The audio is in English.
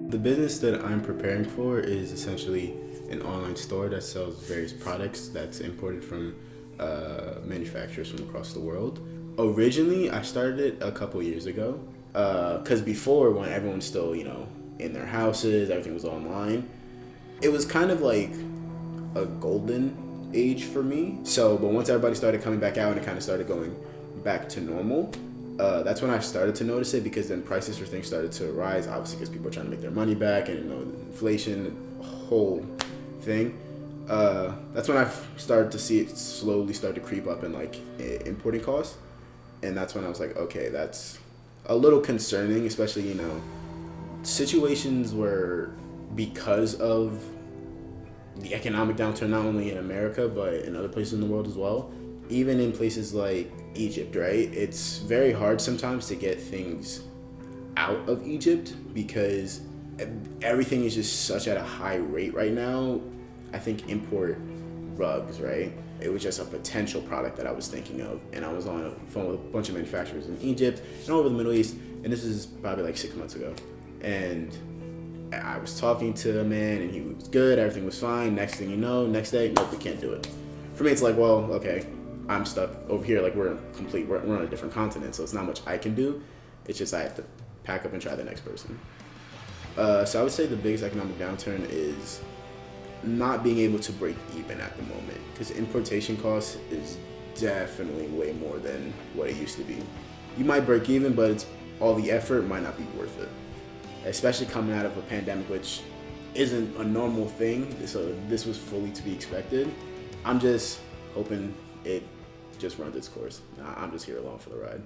The business that I'm preparing for is essentially an online store that sells various products that's imported from manufacturers from across the world. Originally, I started it a couple years ago because before, when everyone's still, in their houses, everything was online, it was kind of like a golden age for me. But once everybody started coming back out and it kind of started going back to normal, that's when I started to notice it, because then prices for things started to rise, obviously because people are trying to make their money back, and inflation, the whole thing. That's when I started to see it slowly start to creep up in importing costs, and that's when I was like, okay, that's a little concerning, especially situations where, because of the economic downturn, not only in America but in other places in the world as well, even in places like Egypt, right? It's very hard sometimes to get things out of Egypt because everything is just such at a high rate right now. I think import rugs, right? It was just a potential product that I was thinking of, and I was on a phone with a bunch of manufacturers in Egypt and all over the Middle East, and this is probably like 6 months ago. And I was talking to a man, and he was good, everything was fine. Next thing you know, next day, nope, we can't do it. For me, it's like, well, okay, I'm stuck over here. Like, we're on a different continent, so it's not much I can do. It's just I have to pack up and try the next person. So I would say the biggest economic downturn is not being able to break even at the moment, because importation costs is definitely way more than what it used to be. You might break even, but all the effort might not be worth it, especially coming out of a pandemic, which isn't a normal thing. So this was fully to be expected. I'm just hoping it just runs its course. I'm just here along for the ride.